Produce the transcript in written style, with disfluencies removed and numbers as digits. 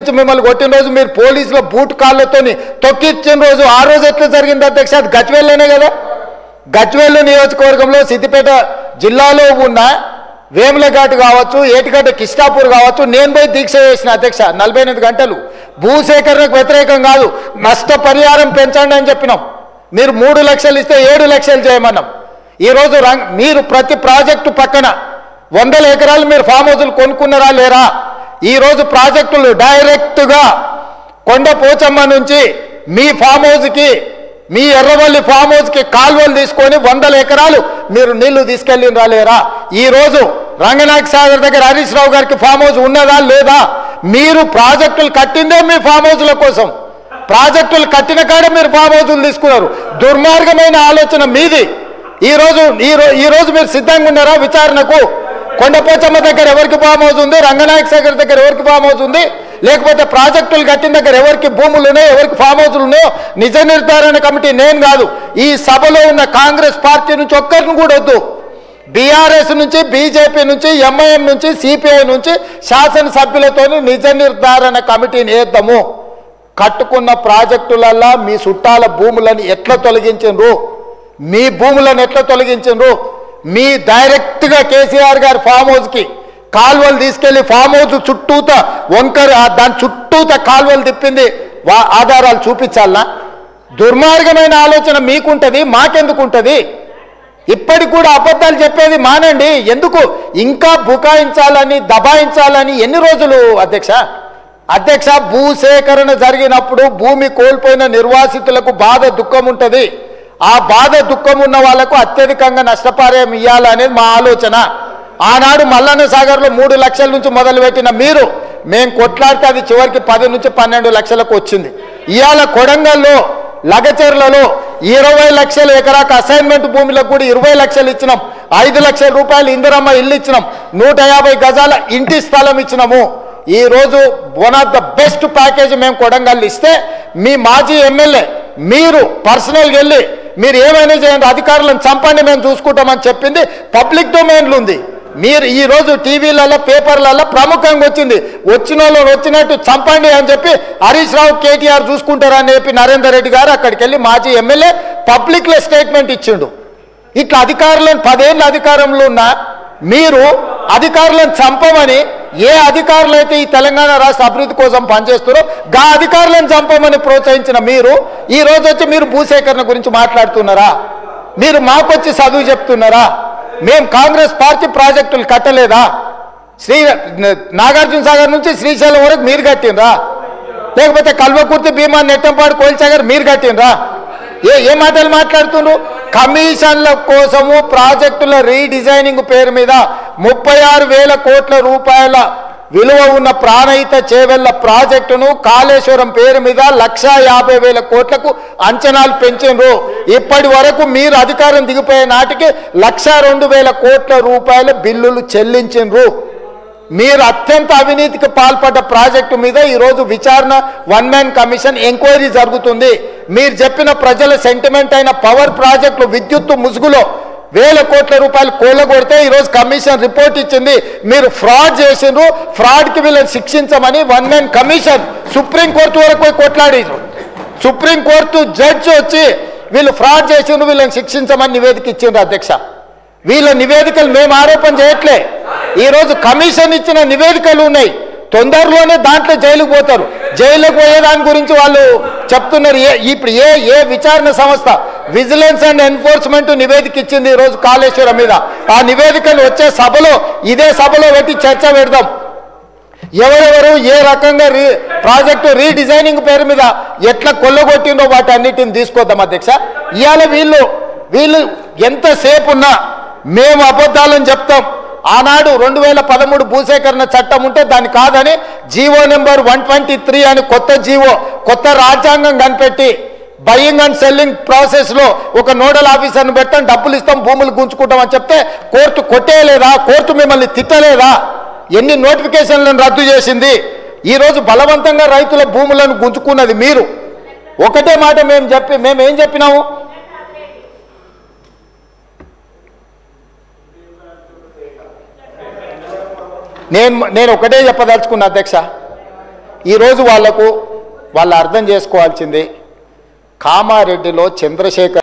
బెదిరించి మిమ్మల్ని కొట్టిన రోజు మీరు పోలీసుల బూట్ కాళ్ళతో తొక్కిచ్చిన రోజు ఆ రోజు ఎట్లా జరిగింది అధ్యక్ష? అది గజ్వేల్లోనే కదా. గజ్వేల్ నియోజకవర్గంలో సిద్దిపేట జిల్లాలో ఉన్న వేములఘాట్ కావచ్చు, ఏటిగడ్డ కిష్టాపూర్ కావచ్చు, నేను పోయి దీక్ష చేసిన అధ్యక్ష 48 గంటలు. భూసేకరణకు వ్యతిరేకం కాదు, నష్టపరిహారం పెంచండి అని చెప్పినాం. మీరు 3 లక్షలు ఇస్తే 7 లక్షలు చేయమన్నాం. ఈరోజు మీరు ప్రతి ప్రాజెక్టు పక్కన 100 ఎకరాలు మీరు ఫామ్ హౌజులు కొనుక్కున్నారా లేరా? ఈరోజు ప్రాజెక్టులు డైరెక్ట్గా కొండపోచమ్మ నుంచి మీ ఫామ్ హౌస్కి, మీ ఎర్రవల్లి ఫామ్ హౌస్కి కాలువలు తీసుకొని 100 ఎకరాలు మీరు నీళ్లు తీసుకెళ్ళినరా లేరా? ఈరోజు రంగనాయక సాగర్ దగ్గర హరీష్ రావు గారికి ఫామ్ హౌస్ ఉన్నదా లేదా? మీరు ప్రాజెక్టులు కట్టిందే మీ ఫామ్ హౌస్ల కోసం. ప్రాజెక్టులు కట్టిన కాడే మీరు ఫామ్ హౌస్లు తీసుకున్నారు. దుర్మార్గమైన ఆలోచన మీది. ఈరోజు మీరు సిద్ధంగా ఉన్నారా విచారణకు? కొండపోచమ్మ దగ్గర ఎవరికి ఫామ్ హౌస్ ఉంది, రంగనాయక సాగర్ దగ్గర ఎవరికి ఫామ్ హౌస్ ఉంది, లేకపోతే ప్రాజెక్టులు కట్టిన దగ్గర ఎవరికి భూములు ఉన్నాయో, ఎవరికి ఫామ్ హౌస్లు ఉన్నాయో నిజ నిర్ధారణ కమిటీ నేను కాదు, ఈ సభలో ఉన్న కాంగ్రెస్ పార్టీ నుంచి ఒక్కరిని కూడా వద్దు. బీఆర్ఎస్ నుంచి, బీజేపీ నుంచి, ఎంఐఎం నుంచి, సిపిఐ నుంచి శాసనసభ్యులతో నిజ నిర్ధారణ కమిటీని వేద్దాము. కట్టుకున్న ప్రాజెక్టులల్లా మీ చుట్టాల భూములను ఎట్లా తొలగించరు, మీ భూములను ఎట్లా తొలగించరు? మీ డైరెక్ట్గా కేసీఆర్ గారి ఫామ్ హౌస్కి కాలువలు తీసుకెళ్లి ఫామ్ హౌస్ చుట్టూత వంకర దాని చుట్టూత కాలువలు తిప్పింది ఆధారాలు చూపించాలనా? దుర్మార్గమైన ఆలోచన మీకుంటుంది, మాకెందుకు ఉంటుంది? ఇప్పటికి కూడా అబద్ధాలు చెప్పేది మానండి. ఎందుకు ఇంకా బుకాయించాలని, దబాయించాలని? ఎన్ని రోజులు అధ్యక్ష భూసేకరణ జరిగినప్పుడు భూమి కోల్పోయిన నిర్వాసితులకు బాధ, దుఃఖం ఉంటుంది. ఆ బాధ, దుఃఖం ఉన్న వాళ్లకు అత్యధికంగా నష్టపరిహారం ఇవ్వాలనేది మా ఆలోచన. ఆనాడు మల్లన్న సాగర్లో 3 లక్షల నుంచి మొదలుపెట్టిన మీరు, మేము కొట్లాడితే అది చివరికి 10 నుంచి 12 లక్షలకు వచ్చింది. ఇవాళ కొడంగల్లో, లగచెర్లలో 20 లక్షల ఎకరాకు అసైన్మెంట్ భూములకు కూడా 20 లక్షలు ఇచ్చినాం. 5 లక్షల రూపాయలు ఇందిరమ్మ ఇల్లు ఇచ్చినాం. 150 గజాల ఇంటి స్థలం ఇచ్చినాము. ఈరోజు one of the best package మేము కొడంగల్ ఇస్తే, మీ మాజీ ఎమ్మెల్యే మీరు పర్సనల్గా వెళ్ళి మీరు ఏమైనా చేయండి, అధికారులను చంపండి, మేము చూసుకుంటామని చెప్పింది పబ్లిక్ డొమైన్లు ఉంది. మీరు ఈరోజు టీవీలలో, పేపర్లలో ప్రముఖంగా వచ్చింది. వచ్చిన వాళ్ళు వచ్చినట్టు చంపండి అని చెప్పి హరీష్ రావు, కేటీఆర్ చూసుకుంటారని చెప్పి నరేందర్ రెడ్డి గారు అక్కడికి వెళ్ళి మాజీ ఎమ్మెల్యే పబ్లిక్లో స్టేట్మెంట్ ఇచ్చిండు. ఇట్లా అధికారులను 10 ఏళ్ళ అధికారంలో ఉన్న మీరు అధికారులను చంపమని, ఏ అధికారులు అయితే ఈ తెలంగాణ రాష్ట్ర అభివృద్ధి కోసం పనిచేస్తారో గా అధికారులను చంపమని ప్రోత్సహించిన మీరు ఈ రోజు వచ్చి మీరు భూసేకరణ గురించి మాట్లాడుతున్నారా? మీరు మాకొచ్చి చదువు చెప్తున్నారా? మేము కాంగ్రెస్ పార్టీ ప్రాజెక్టులు కట్టలేదా? నాగార్జున సాగర్ నుంచి శ్రీశైలం వరకు మీరు కట్టినరా? లేకపోతే కల్వకుర్తి, భీమా, నెట్టంపాడు, కోల్సాగర్ మీరు కట్టినరా? ఏ మాటలు మాట్లాడుతున్నారు? కమిషన్ల కోసము ప్రాజెక్టుల రీడిజైనింగ్ పేరు మీద 36,000 కోట్ల రూపాయల విలువ ఉన్న ప్రాణహిత చేవెళ్ల ప్రాజెక్టును కాళేశ్వరం పేరు మీద 1,50,000 కోట్లకు అంచనాలు పెంచారు. ఇప్పటి వరకు మీరు అధికారం దిగిపోయే నాటికి 1,02,000 కోట్ల రూపాయల బిల్లులు చెల్లించారు. మీరు అత్యంత అవినీతికి పాల్పడ్డ ప్రాజెక్టు మీద ఈరోజు విచారణ, 1 మ్యాన్ కమిషన్ ఎంక్వైరీ జరుగుతుంది. మీరు చెప్పిన ప్రజల సెంటిమెంట్ అయిన పవర్ ప్రాజెక్టులు, విద్యుత్తు ముసుగులో 1,000 కోట్ల రూపాయలు కూలగొడితే ఈరోజు కమిషన్ రిపోర్ట్ ఇచ్చింది. మీరు ఫ్రాడ్ చేసిండ్రు, ఫ్రాడ్కి వీళ్ళని శిక్షించమని 1 మ్యాన్ కమిషన్ సుప్రీంకోర్టు వరకు కొట్లాడారు. సుప్రీంకోర్టు జడ్జి వచ్చి వీళ్ళు ఫ్రాడ్ చేసిండ్రు, వీళ్ళని శిక్షించమని నివేదిక ఇచ్చిండ్రు. అధ్యక్ష, వీళ్ళ నివేదికలు మేము ఆరోపణ చేయట్లే. ఈరోజు కమిషన్ ఇచ్చిన నివేదికలు ఉన్నాయి. తొందరలోనే దాంట్లో జైలుకు పోతారు. జైలుకు పోయేదాని గురించి వాళ్ళు చెప్తున్నారు. ఇప్పుడు ఏ విచారణ సంస్థ విజిలెన్స్ అండ్ ఎన్ఫోర్స్మెంట్ నివేదిక ఇచ్చింది ఈరోజు కాళేశ్వరం మీద. ఆ నివేదికలు వచ్చే సభలో, ఇదే సభలో పెట్టి చర్చ పెడదాం. ఎవరెవరు ఏ రకంగా ప్రాజెక్టు రీడిజైనింగ్ పేరు మీద ఎట్లా కొల్లగొట్టిందో వాటి అన్నిటిని తీసుకొద్దాం. అధ్యక్ష, ఇవాళ వీళ్ళు ఎంతసేపు ఉన్నా మేము అబద్ధాలని చెప్తాం. ఆనాడు 2013 భూసేకరణ చట్టం ఉంటే దాన్ని కాదని జీవో నెంబర్ 123 అని కొత్త జీవో, కొత్త రాజ్యాంగం కనిపెట్టి బయింగ్ అండ్ సెల్లింగ్ ప్రాసెస్లో ఒక నోడల్ ఆఫీసర్ని పెట్టాం, డబ్బులు ఇస్తాం, భూములు గుంజుకుంటాం అని చెప్తే కోర్టు కొట్టేయలేదా? కోర్టు మిమ్మల్ని తిట్టలేదా? ఎన్ని నోటిఫికేషన్లను రద్దు చేసింది? ఈరోజు బలవంతంగా రైతుల భూములను గుంజుకున్నది మీరు. ఒకటే మాట మేమేం చెప్పినాము? నేను ఒకటే చెప్పదలుచుకున్నా అధ్యక్ష, ఈరోజు వాళ్ళు అర్థం చేసుకోవాల్సింది కామారెడ్డిలో చంద్రశేఖర్